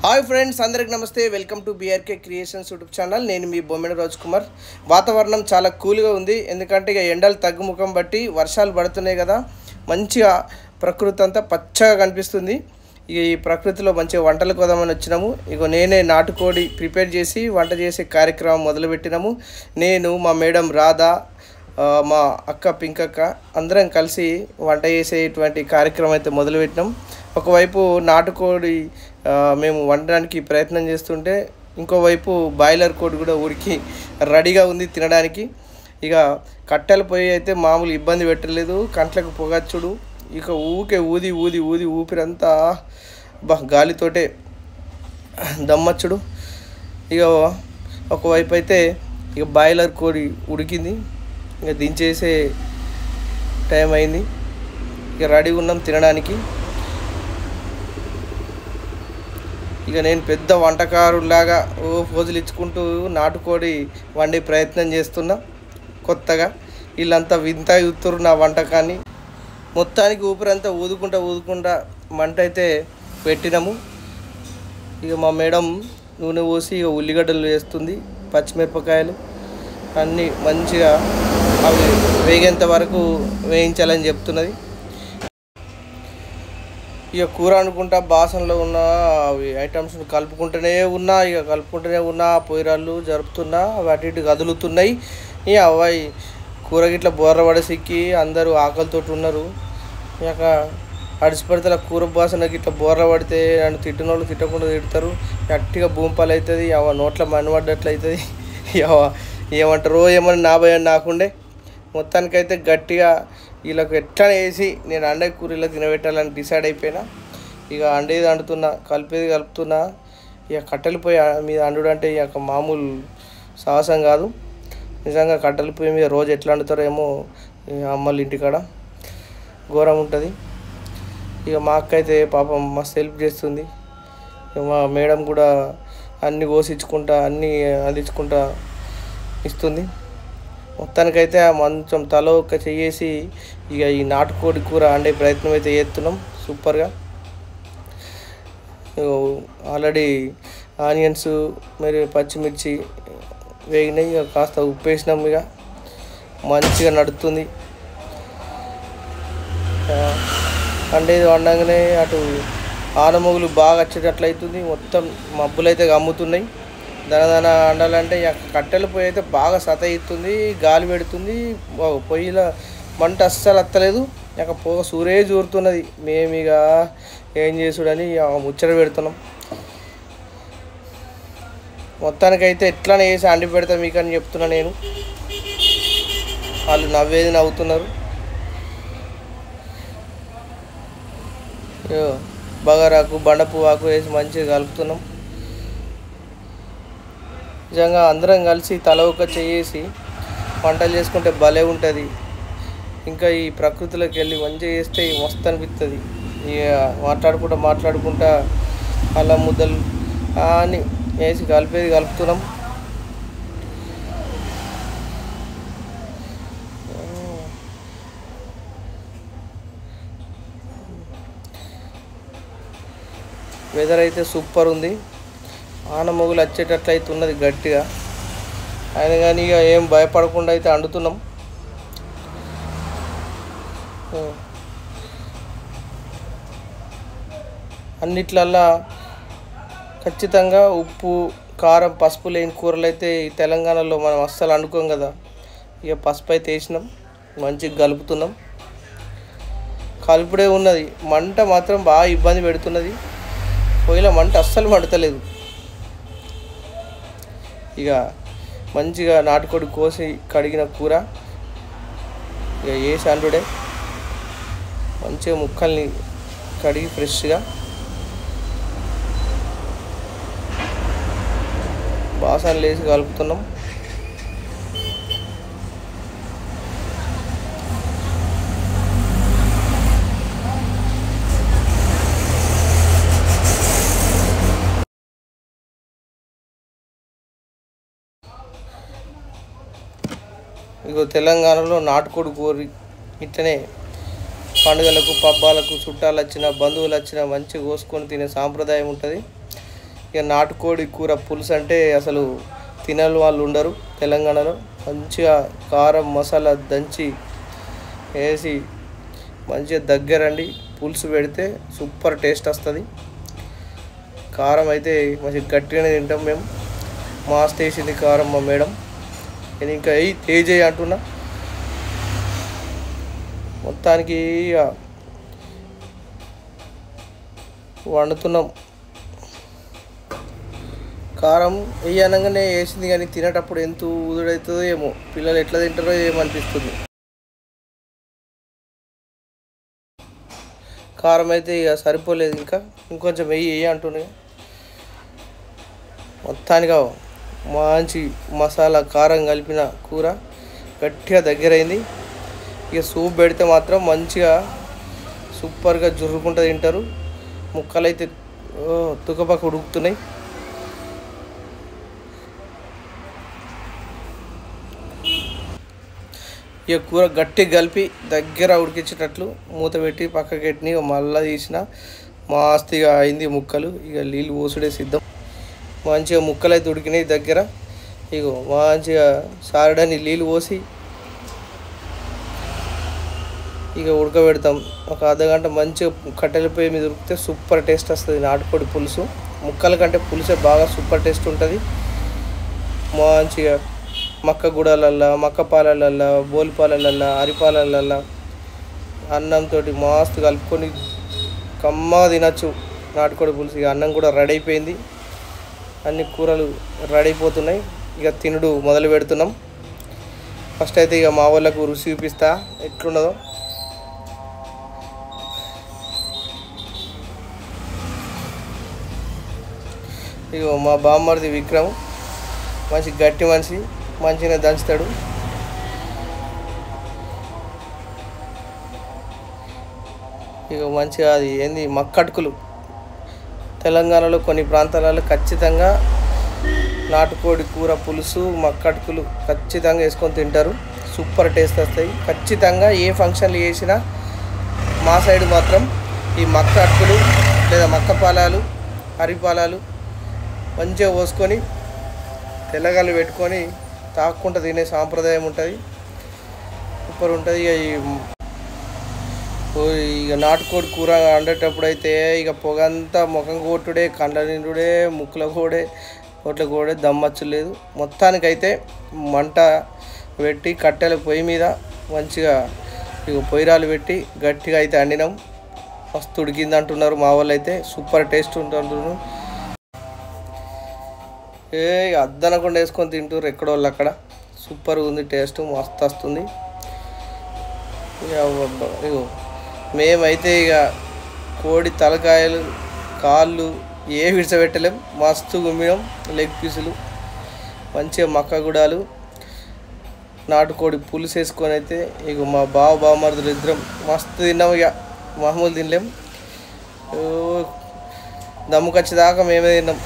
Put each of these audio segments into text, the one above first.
Hi friends, అందరికి నమస్తే. Welcome to BRK creations YouTube channel. నేను మీ బొమ్మిడి రాజ్ కుమార్. వాతావరణం చాలా కూల్గా ఉంది, ఎందుకంటే ఇక ఎండలు తగ్గుముఖం బట్టి వర్షాలు పడుతున్నాయి కదా. మంచిగా ప్రకృతి అంతా పచ్చగా కనిపిస్తుంది. ఇక ఈ ప్రకృతిలో మంచిగా వంటలు కోదామని వచ్చినాము. ఇక నేనే నాటుకోడి ప్రిపేర్ చేసి వంట చేసే కార్యక్రమం మొదలుపెట్టినాము. నేను, మా మేడం రాధా, మా అక్క పింకక్క అందరం కలిసి వంట చేసేటువంటి కార్యక్రమం అయితే మొదలుపెట్టినాం. ఒకవైపు నాటుకోడి మేము వండడానికి ప్రయత్నం చేస్తుంటే, ఇంకోవైపు బాయిలర్ కోడి కూడా ఉడికి రెడీగా ఉంది తినడానికి. ఇక కట్టెల పొయ్యి అయితే మామూలు ఇబ్బంది పెట్టలేదు, కంట్లకు పొగచ్చుడు. ఇక ఊకే ఊది ఊది ఊది ఊపిరంతా గాలితోటే దమ్మచ్చుడు. ఇక ఒకవైపు అయితే ఇక బాయిలర్ కోడి ఉడికింది, ఇక దించేసే టైం అయింది. ఇక రెడీగా ఉన్నాం తినడానికి. ఇక నేను పెద్ద వంటకారులాగా పోజులు ఇచ్చుకుంటూ నాటుకోడి వండే ప్రయత్నం చేస్తున్నా. కొత్తగా వీళ్ళంతా వింత చూస్తున్నారు నా వంటకాన్ని. మొత్తానికి ఊపిరంతా ఊదుకుంటా మంట అయితే పెట్టినాము. ఇక మా మేడం నూనె పోసి ఇక ఉల్లిగడ్డలు వేస్తుంది, పచ్చిమిరపకాయలు అన్నీ మంచిగా అవి వేగేంత వరకు వేయించాలని చెప్తున్నది. ఇక కూర అనుకుంటా బాసనలో ఉన్న అవి ఐటమ్స్ కలుపుకుంటూనే ఉన్నా, పొయ్యిరాళ్ళు జరుపుతున్నా, వాటి ఇటు కదులుతున్నాయి. ఇక అవ్వాయి కూర గిట్ల బోర్ర పడసిక్కి అందరూ ఆకలితో ఉన్నారు. ఇక అడిసిపడితే కూర బాసనకి ఇట్లా బోర్ర పడితే నన్ను తిట్టిన వాళ్ళు తిట్టకుండా తిడతారు. గట్టిగా భూమిపాలు అవుతుంది, నోట్ల మన్నుపడ్డట్లు అవుతుంది. ఏమంటారో ఏమని నా భయం నాకుండే. మొత్తానికైతే గట్టిగా వీళ్ళకు ఎట్లా వేసి నేను అండే కూరలో తినబెట్టాలని డిసైడ్ అయిపోయినా. ఇక అండేది అండుతున్నా, కలిపేది కలుపుతున్నా. ఇక కట్టెల పొయ్యి మీద అండు అంటే ఇక మామూలు సాహసం కాదు. నిజంగా కట్టెల పొయ్యి మీద రోజు ఎట్లా వండుతారో ఏమో అమ్మల ఇంటికాడ ఘోరం ఉంటుంది. ఇక మా అక్క అయితే పాపం మస్తు హెల్ప్ చేస్తుంది. ఇక మా మేడం కూడా అన్నీ కోసించుకుంటా అన్నీ అందించుకుంటా ఇస్తుంది. మొత్తానికైతే మంచం తల ఒక్క చెయ్యేసి ఇక ఈ నాటుకోడి కూర వండే ప్రయత్నం అయితే చేస్తున్నాం సూపర్గా. ఆల్రెడీ ఆనియన్స్ మరి పచ్చిమిర్చి వేగినాయి, ఇక కాస్త ఉప్పు వేసినాం. ఇక మంచిగా నడుస్తుంది. వండేది వండగానే అటు ఆనమొగులు బాగా వచ్చేటట్లు అవుతుంది. మొత్తం మబ్బులు అయితే గమ్ముతున్నాయి. దనదన వండాలంటే కట్టెల పొయ్యి అయితే బాగా సతయిస్తుంది, గాలి పెడుతుంది. పొయ్యిలో మంట అస్సలు అత్తలేదు, ఇక పొగ సూరే జూరుతున్నది. మేము ఇక ఏం చేసుడని ముచ్చట పెడుతున్నాం. మొత్తానికైతే ఎట్లానే వేసి అండి పెడతాం మీకు అని చెప్తున్నా నేను. వాళ్ళు నవ్వేది నవ్వుతున్నారు. బగారాకు బండపువ్వు ఆకు వేసి మంచిగా కలుపుతున్నాం. నిజంగా అందరం కలిసి తల ఒక చేసి వంటలు చేసుకుంటే భలే ఉంటుంది. ఇంకా ఈ ప్రకృతిలోకి వెళ్ళి మంచిగా చేస్తే మస్తు అనిపిస్తుంది. ఇక మాట్లాడుకుంటా అల్లం ముద్దలు అని వేసి కలిపేది కలుపుతున్నాం. వెదర్ అయితే సూపర్ ఉంది. ఆనమొగులు వచ్చేటట్లు అయితే ఉన్నది గట్టిగా. అయినా కానీ ఇక ఏం భయపడకుండా అయితే వండుతున్నాం. అన్నిట్లల్లా ఖచ్చితంగా ఉప్పు, కారం, పసుపు లేని కూరలు అయితే ఈ తెలంగాణలో మనం అస్సలు వండుకోం కదా. ఇక పసుపు అయితే వేసినాం, మంచిగా కలుపుతున్నాం. కలుపుడే ఉన్నది, మంట మాత్రం బాగా ఇబ్బంది పెడుతున్నది. పొయ్యిలో మంట అస్సలు మండతలేదు. ఇక మంచిగా నాటుకోడి కోసి కడిగిన కూర ఇక వేసి అండుడే. మంచిగా ముక్కల్ని కడిగి ఫ్రెష్గా బాసనలు వేసి కలుపుతున్నాం. ఇగో తెలంగాణలో నాటుకోడి కూర ఇట్లనే పండుగలకు, పబ్బాలకు, చుట్టాలు వచ్చిన, బంధువులు వచ్చిన మంచిగా కోసుకొని తినే సాంప్రదాయం ఉంటుంది. ఇక నాటుకోడి కూర పులుసు అంటే అసలు తినని వాళ్ళు ఉండరు తెలంగాణలో. మంచిగా కారం మసాలా దంచి వేసి మంచిగా దగ్గరండి పులుసు పెడితే సూపర్ టేస్ట్ వస్తుంది. కారం అయితే మంచిగా గట్టిగానే తింటాం మేము. మస్తు వేసింది కారం మా మేడం. నేను ఇంకా తేజే అంటున్నా. మొత్తానికి వండుతున్నాం. కారం వేయనగానే వేసింది కానీ తినేటప్పుడు ఎంత ఊదుడవుతుందో ఏమో, పిల్లలు ఎట్లా తింటారో ఏమనిపిస్తుంది. కారం అయితే ఇక సరిపోలేదు, ఇంకొంచెం వెయ్యి అంటున్నాయి. మొత్తానికి మంచి మసాలా కారం కలిపిన కూర గట్టిగా దగ్గరైంది. ఇక సూప్ పెడితే మాత్రం మంచిగా సూపర్గా జుర్రుకుంటూ తింటారు. ముక్కలు అయితే తుకపక్క ఉడుకుతున్నాయి. ఇక కూర గట్టి కలిపి దగ్గర ఉడికించేటట్లు మూత పెట్టి పక్కకి పెట్టిని మళ్ళీ తీసిన మస్తుగా అయింది ముక్కలు. ఇక నీళ్ళు పోసుడే సిద్ధం. మంచిగా ముక్కలు అయితే ఉడికినాయి దగ్గర. ఇక మంచిగా సారడని నీళ్ళు పోసి ఇక ఉడకబెడతాం. ఒక అర్ధగంట మంచిగా కట్టెల పొయ్యి మీద ఉడికితే సూపర్ టేస్ట్ వస్తుంది నాటుకోడి పులుసు. ముక్కల కంటే పులుసే బాగా సూపర్ టేస్ట్ ఉంటుంది. మంచిగా మక్క గుడాలల్లా, మక్క పాలలల్లా, బోలిపాలలల్లా, అరిపాలలల్లా అన్నంతో మస్తు కలుపుకొని కమ్మగా తినచ్చు నాటుకోడి పులుసు. ఇక అన్నం కూడా రెడీ అయిపోయింది. అన్ని కూరలు రెడీ అయిపోతున్నాయి. ఇక తినుడు మొదలు పెడుతున్నాం. ఫస్ట్ అయితే ఇక మా వాళ్ళకు రుచి చూపిస్తా ఎట్లున్నదో. ఇక మా బామ్మర్ది విక్రమ్ మంచి గట్టి మనిషి, మంచిగా దంచుతాడు. ఇక మంచిగా అది ఏంది మక్కటుకులు. తెలంగాణలో కొన్ని ప్రాంతాలలో ఖచ్చితంగా నాటుకోడి కూర పులుసు మక్కటుకులు ఖచ్చితంగా వేసుకొని తింటారు. సూపర్ టేస్ట్ వస్తాయి. ఖచ్చితంగా ఏ ఫంక్షన్లు చేసినా మా సైడ్ మాత్రం ఈ మక్కటుకులు లేదా మక్క పాలాలు, అరిపాలాలు మంచిగా పోసుకొని తెల్లగల్లు పెట్టుకొని తాక్కుంటూ తినే సాంప్రదాయం ఉంటుంది. సూపర్ ఉంటుంది. ఇక నాటుకోడి కూర వండేటప్పుడు అయితే ఇక పొగంతా ముఖం కొట్టుడే, కండ్ల నిండుడే, ముక్కుల కోడే, కోట్ల కోడే, దమ్మచ్చు లేదు. మొత్తానికైతే మంట పెట్టి కట్టెల పొయ్యి మీద మంచిగా ఇక పొయ్యిరాలు పెట్టి గట్టిగా అయితే వండినాం. మస్తు ఉడికింది అంటున్నారు మా వాళ్ళు అయితే. Super taste ఉంటుంటున్నారు. అద్దనకుండా వేసుకొని తింటారు ఎక్కడో వాళ్ళు అక్కడ. సూపర్ ఉంది టేస్ట్, మస్తు వస్తుంది. ఇక మేమైతే ఇక కోడి తలకాయలు కాళ్ళు ఏ విడిచబెట్టలేం. మస్తు గుమ్మినాం. లెగ్ పీసులు మంచిగా మక్క గుడాలు నాటుకోడి పులుసు వేసుకొని అయితే ఇక మా బావమరుదులు ఇద్దరం మస్తు తిన్నాం. ఇక మామూలు తినలేం. దమ్ముకొచ్చేదాకా మేమే తిన్నాం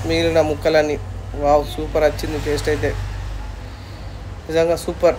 మిగిలిన ముక్కలన్నీ. వావ్ సూపర్ వచ్చింది టేస్ట్ అయితే నిజంగా సూపర్.